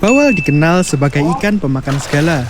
Bawal dikenal sebagai ikan pemakan segala.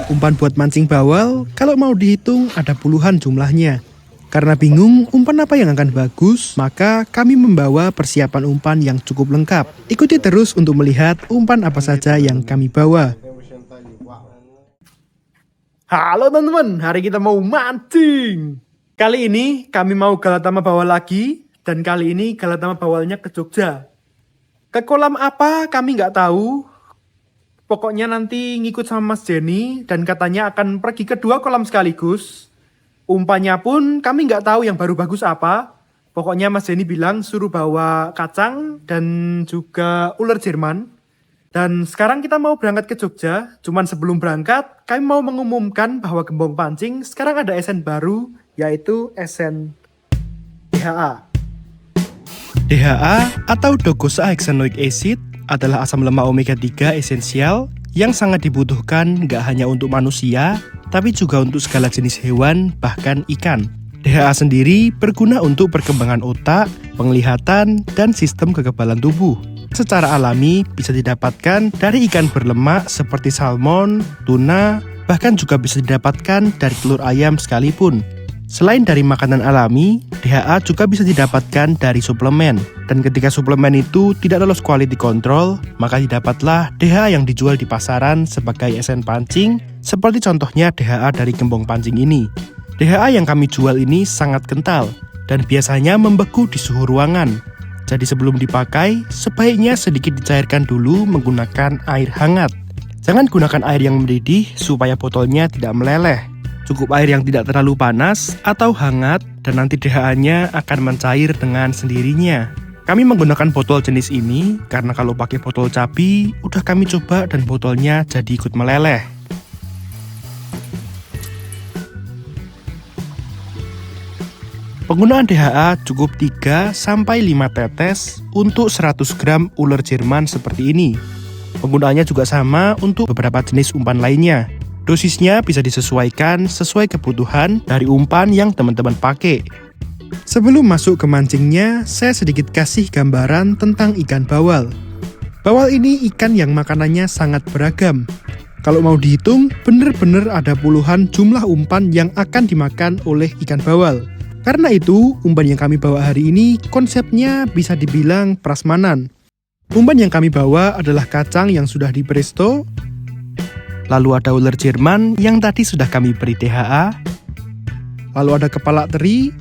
Umpan buat mancing bawal, kalau mau dihitung ada puluhan jumlahnya. Karena bingung umpan apa yang akan bagus, maka kami membawa persiapan umpan yang cukup lengkap. Ikuti terus untuk melihat umpan apa saja yang kami bawa. Halo teman-teman, hari kita mau mancing. Kali ini kami mau Galatama bawa lagi, dan kali ini Galatama bawalnya ke Jogja. Ke kolam apa kami nggak tahu. Pokoknya nanti ngikut sama Mas Jenny dan katanya akan pergi ke 2 kolam sekaligus. Umpannya pun kami nggak tahu yang baru bagus apa. Pokoknya Mas Jenny bilang suruh bawa kacang dan juga ular Jerman. Dan sekarang kita mau berangkat ke Jogja. Cuman sebelum berangkat kami mau mengumumkan bahwa Gembong Pancing sekarang ada SN baru, yaitu SN DHA. DHA atau docosahexaenoic acid adalah asam lemak omega 3 esensial yang sangat dibutuhkan nggak hanya untuk manusia, tapi juga untuk segala jenis hewan, bahkan ikan. DHA sendiri berguna untuk perkembangan otak, penglihatan, dan sistem kekebalan tubuh. Secara alami bisa didapatkan dari ikan berlemak seperti salmon, tuna, bahkan juga bisa didapatkan dari telur ayam sekalipun. Selain dari makanan alami, DHA juga bisa didapatkan dari suplemen. Dan ketika suplemen itu tidak lolos quality control, maka didapatlah DHA yang dijual di pasaran sebagai SN pancing, seperti contohnya DHA dari Gembong Pancing ini. DHA yang kami jual ini sangat kental, dan biasanya membeku di suhu ruangan. Jadi sebelum dipakai, sebaiknya sedikit dicairkan dulu menggunakan air hangat. Jangan gunakan air yang mendidih supaya botolnya tidak meleleh. Cukup air yang tidak terlalu panas atau hangat dan nanti DHA-nya akan mencair dengan sendirinya. Kami menggunakan botol jenis ini karena kalau pakai botol cabi, udah kami coba dan botolnya jadi ikut meleleh. Penggunaan DHA cukup 3-5 tetes untuk 100 gram ular Jerman seperti ini. Penggunaannya juga sama untuk beberapa jenis umpan lainnya. Dosisnya bisa disesuaikan sesuai kebutuhan dari umpan yang teman-teman pakai. Sebelum masuk ke mancingnya, saya sedikit kasih gambaran tentang ikan bawal. Bawal ini ikan yang makanannya sangat beragam. Kalau mau dihitung, bener-bener ada puluhan jumlah umpan yang akan dimakan oleh ikan bawal. Karena itu, umpan yang kami bawa hari ini konsepnya bisa dibilang prasmanan. Umpan yang kami bawa adalah kacang yang sudah di presto, lalu ada ular Jerman yang tadi sudah kami beri DHA, lalu ada kepala teri,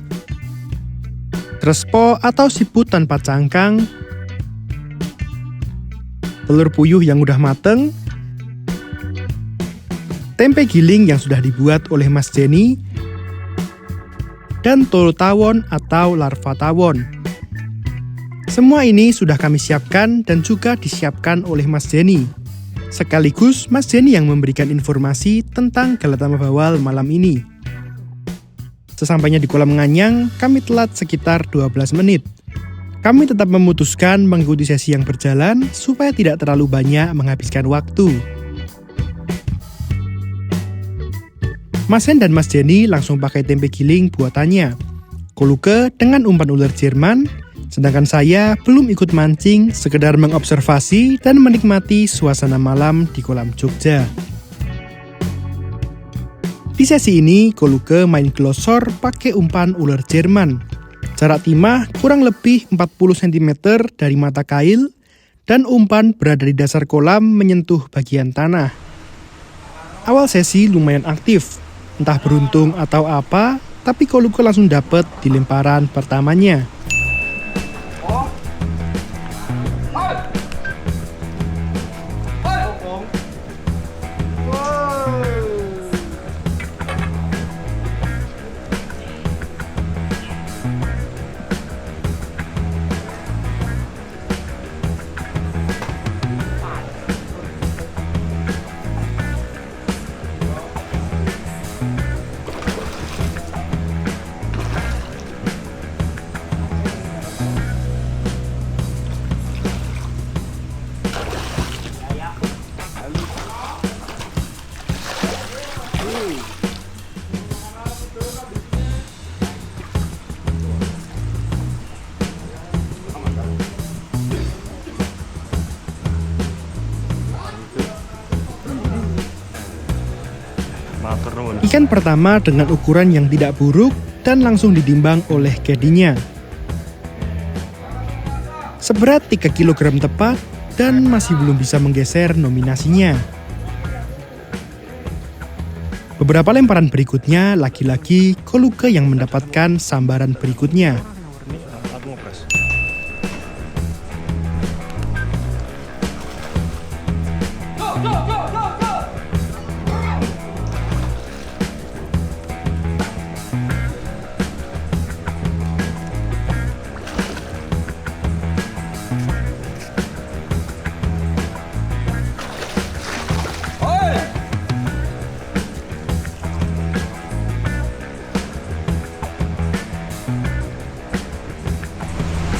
trespo atau siput tanpa cangkang, telur puyuh yang udah mateng, tempe giling yang sudah dibuat oleh Mas Jenny, dan tol tawon atau larva tawon. Semua ini sudah kami siapkan dan juga disiapkan oleh Mas Jenny. Sekaligus Mas Jenny yang memberikan informasi tentang Galatama bawal malam ini. Sesampainya di kolam nganyang, kami telat sekitar 12 menit. Kami tetap memutuskan mengikuti sesi yang berjalan supaya tidak terlalu banyak menghabiskan waktu. Mas Hen dan Mas Jenny langsung pakai tempe giling buatannya. Koluke dengan umpan ular Jerman, sedangkan saya belum ikut mancing, sekedar mengobservasi dan menikmati suasana malam di kolam Jogja. Di sesi ini, Koluke main glosor pakai umpan ular Jerman. Jarak timah kurang lebih 40 cm dari mata kail, dan umpan berada di dasar kolam menyentuh bagian tanah. Awal sesi lumayan aktif, entah beruntung atau apa, tapi Koluke langsung dapet di lemparan pertamanya. Ikan pertama dengan ukuran yang tidak buruk dan langsung ditimbang oleh caddy-nya. Seberat 3 kg tepat dan masih belum bisa menggeser nominasinya. Beberapa lemparan berikutnya lagi-lagi Coluke yang mendapatkan sambaran berikutnya.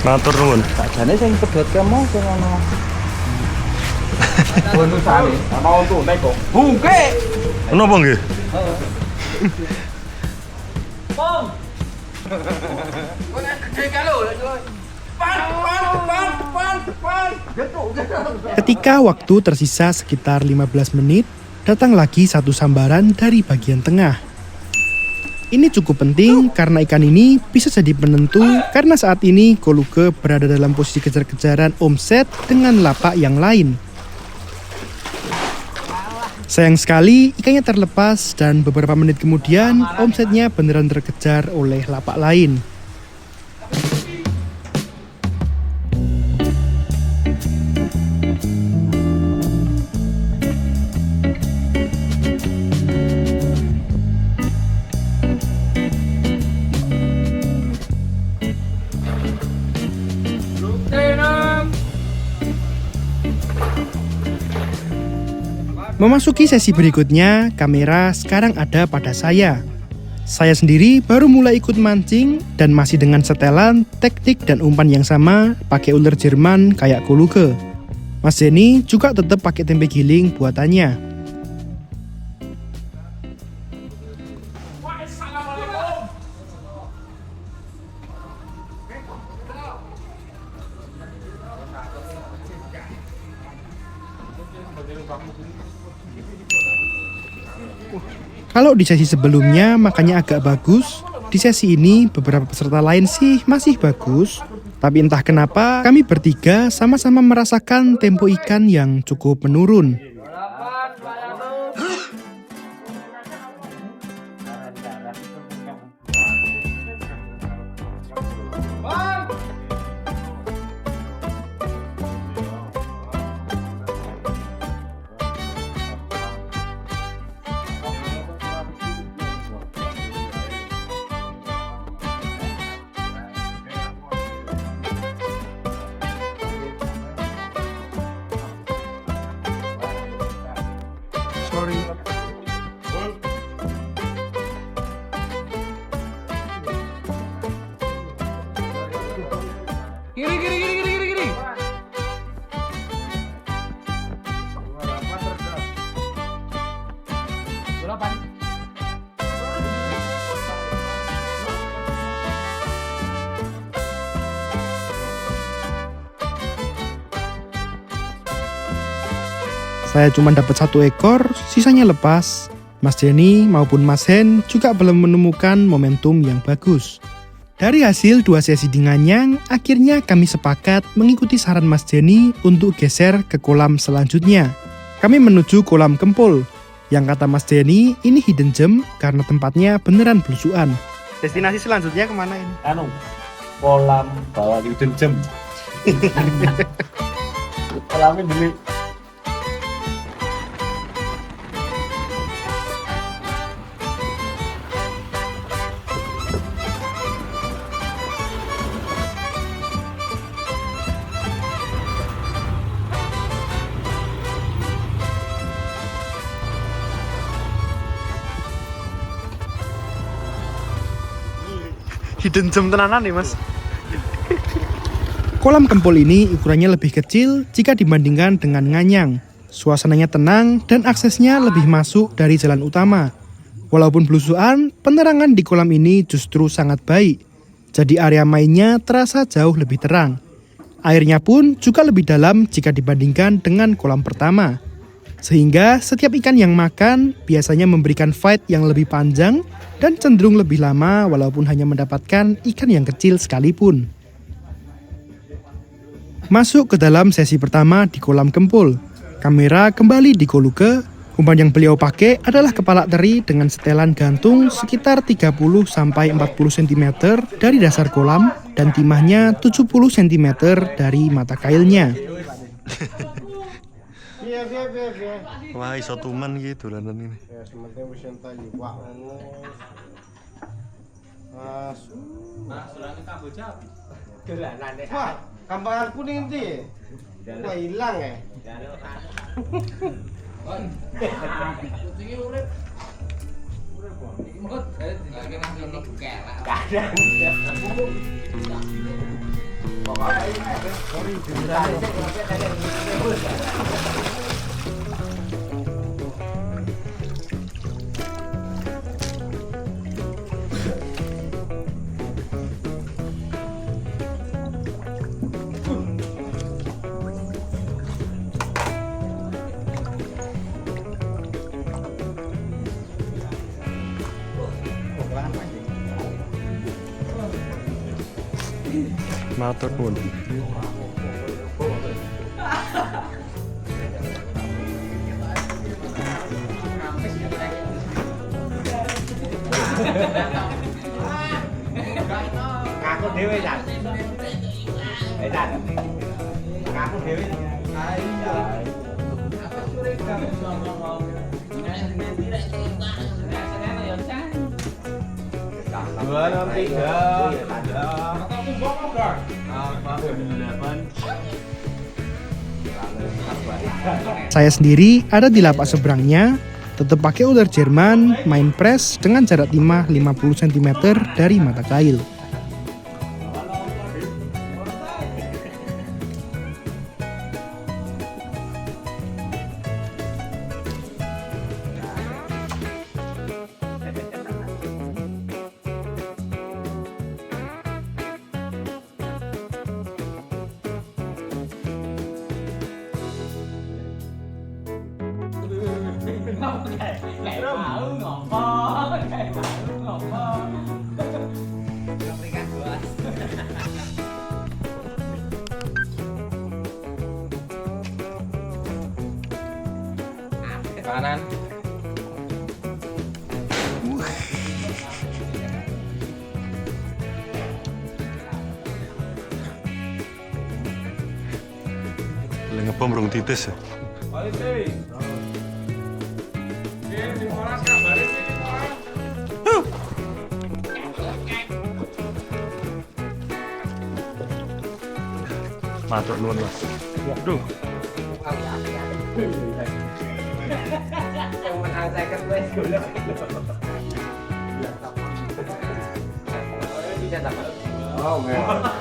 Matur nuwun. Sakjane sing pedhot kemo sing ana. Bonusane ana untune kok. Bungke. Napa nggih? Heeh. Pom. Kok gede kalo. Pan. Ketika waktu tersisa sekitar 15 menit, datang lagi satu sambaran dari bagian tengah. Ini cukup penting karena ikan ini bisa jadi penentu karena saat ini Coluke berada dalam posisi kejar-kejaran omset dengan lapak yang lain. Sayang sekali ikannya terlepas dan beberapa menit kemudian omsetnya beneran terkejar oleh lapak lain. Memasuki sesi berikutnya, kamera sekarang ada pada saya. Saya sendiri baru mulai ikut mancing dan masih dengan setelan, teknik dan umpan yang sama, pakai ular Jerman kayak Coluke. Mas Denny juga tetap pakai tempe giling buatannya. Kalau di sesi sebelumnya makanya agak bagus, di sesi ini beberapa peserta lain sih masih bagus. Tapi entah kenapa kami bertiga sama-sama merasakan tempo ikan yang cukup menurun. Kiri. Berapa? Saya cuma dapat 1 ekor, sisanya lepas. Mas Denny maupun Mas Hen juga belum menemukan momentum yang bagus. Dari hasil 2 sesi di Nganyang, akhirnya kami sepakat mengikuti saran Mas Denny untuk geser ke kolam selanjutnya. Kami menuju kolam Kempul, yang kata Mas Denny ini hidden gem karena tempatnya beneran belusuan. Destinasi selanjutnya kemana ini? Kolam bawah hidden gem. Kolamnya dulu. Hidden gem tenanan nih mas. Kolam Kempul ini ukurannya lebih kecil jika dibandingkan dengan Nganyang. Suasananya tenang dan aksesnya lebih masuk dari jalan utama. Walaupun belusuan, penerangan di kolam ini justru sangat baik. Jadi area mainnya terasa jauh lebih terang. Airnya pun juga lebih dalam jika dibandingkan dengan kolam pertama. Sehingga setiap ikan yang makan biasanya memberikan fight yang lebih panjang dan cenderung lebih lama walaupun hanya mendapatkan ikan yang kecil sekalipun. Masuk ke dalam sesi pertama di kolam kempul. Kamera kembali di Koluke. Umpan yang beliau pakai adalah kepala teri dengan setelan gantung sekitar 30-40 cm dari dasar kolam dan timahnya 70 cm dari mata kailnya. Wah, iso tuman gitu lah ini. Ya, sementing wis entek iwak ngono. Mas. Wah, kambangan kuning ndi? Wah, hilang ya. Matur nuwun. Ngaku dhewe, Jan. Jan. Ngaku dhewe. Dua, enam, tiga. Saya sendiri ada di lapak seberangnya, tetap pakai ular Jerman, main press dengan jarak timah 50 cm dari mata kail. Kanan. Lah ngebom rong titis ya. Matur nuwun, Mas. Aduh. Oh, enggak.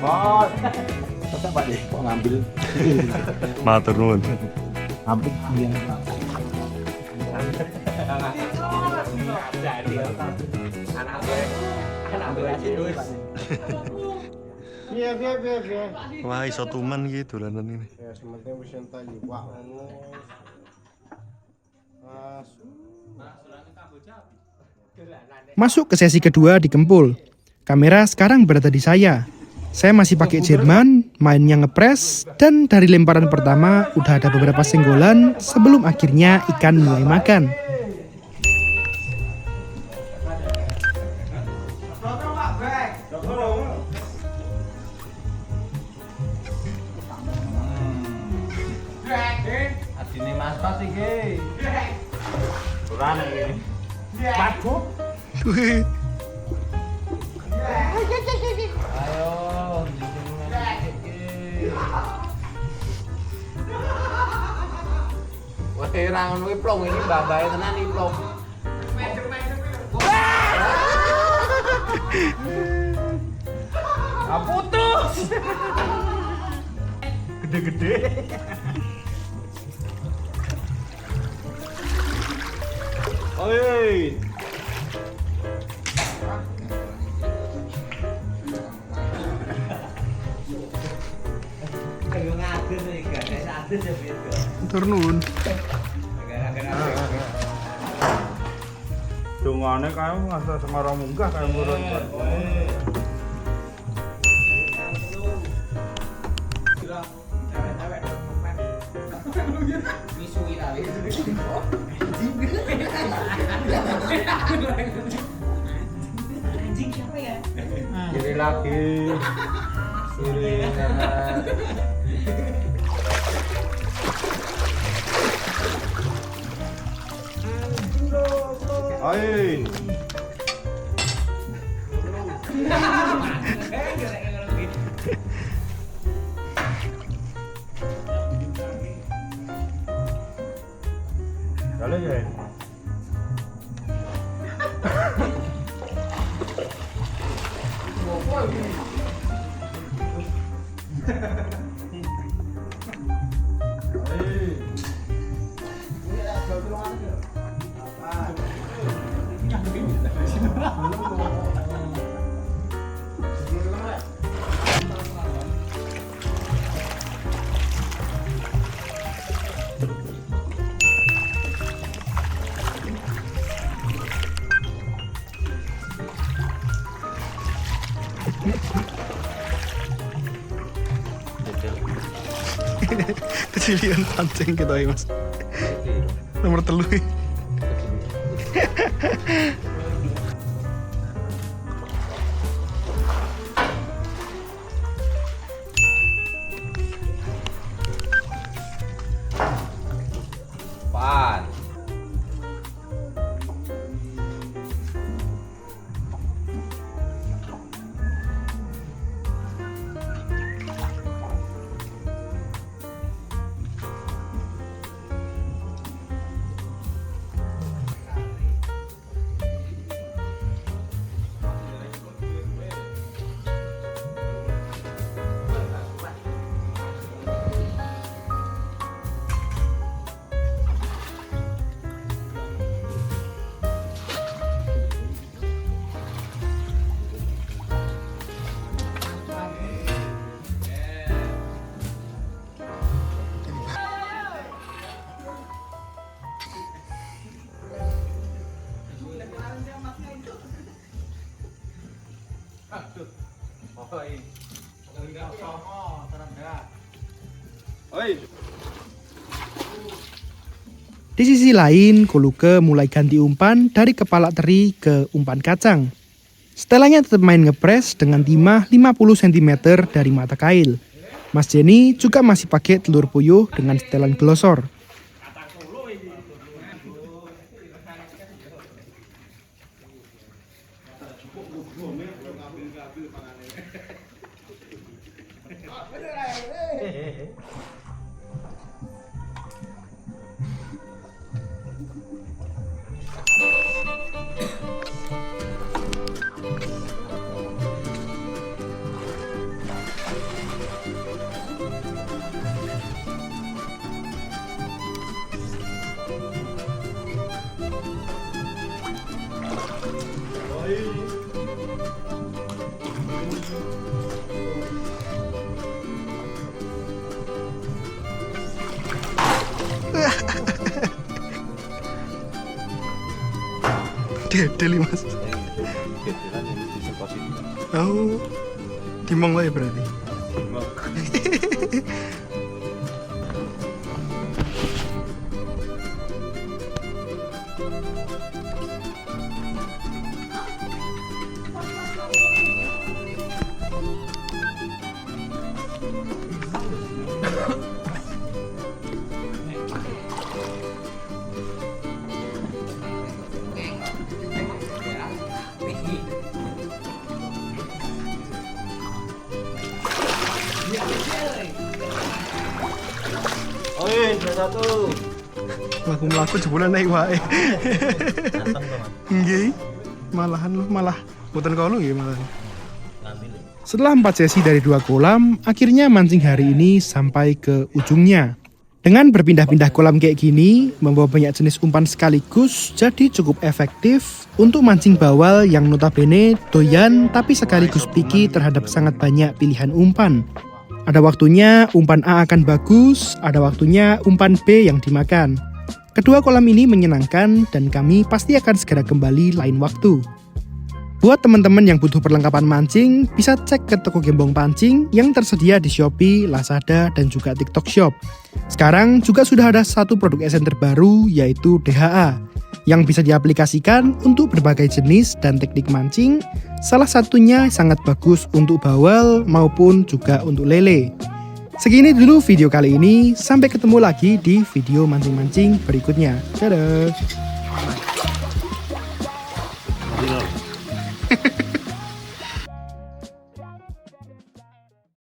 Bos. Masa Pak nih kok ngambil? Matur nuwun. Ngambil dia. Iya. Wah, iso tuman gitu lah ini. Ya, sementing wis entek iwak ngono. Mas. Masuk ke sesi kedua di Kempul. Kamera sekarang berada di saya. Saya masih pakai Jerman, mainnya ngepres, dan dari lemparan pertama udah ada beberapa senggolan sebelum akhirnya ikan mulai makan. Adine Mas Pas iki. Kurang iki. Paku. Ayo. Wah, ra ngono kuwi plong iki mbah-mbahe tenan iki plong. Ah putus. Gede-gede. Oi. Kayak ngadir nih, guys. Turun. Dungane kae ngasa Semarang munggah kae murun. Anjing siapa ya? Kiri lagi. Kiri kanan. Ain. Dale ya. Kecilian pancing gitu ya mas. Nomor telu. Pan. Di sisi lain, Koluke mulai ganti umpan dari kepala teri ke umpan kacang. Setelahnya tetap main ngepres dengan timah 50 cm dari mata kail. Mas Jenny juga masih pakai telur puyuh dengan setelan glosor. Deli mas. Oh, timbang lah ya berarti. Satu. Melaku jebulan naik wae. Nggih. Malahan lu malah boten kono nggih malah. Setelah 4 sesi dari 2 kolam, akhirnya mancing hari ini sampai ke ujungnya. Dengan berpindah-pindah kolam kayak gini, membawa banyak jenis umpan sekaligus, jadi cukup efektif untuk mancing bawal yang notabene doyan tapi sekaligus picky terhadap sangat banyak pilihan umpan. Ada waktunya umpan A akan bagus, ada waktunya umpan B yang dimakan. Kedua kolam ini menyenangkan dan kami pasti akan segera kembali lain waktu. Buat teman-teman yang butuh perlengkapan mancing, bisa cek ke toko gembong pancing yang tersedia di Shopee, Lazada, dan juga TikTok Shop. Sekarang juga sudah ada satu produk SN terbaru yaitu DHA yang bisa diaplikasikan untuk berbagai jenis dan teknik mancing. Salah satunya sangat bagus untuk bawal maupun juga untuk lele. Segini dulu video kali ini, sampai ketemu lagi di video mancing-mancing berikutnya. Dadah!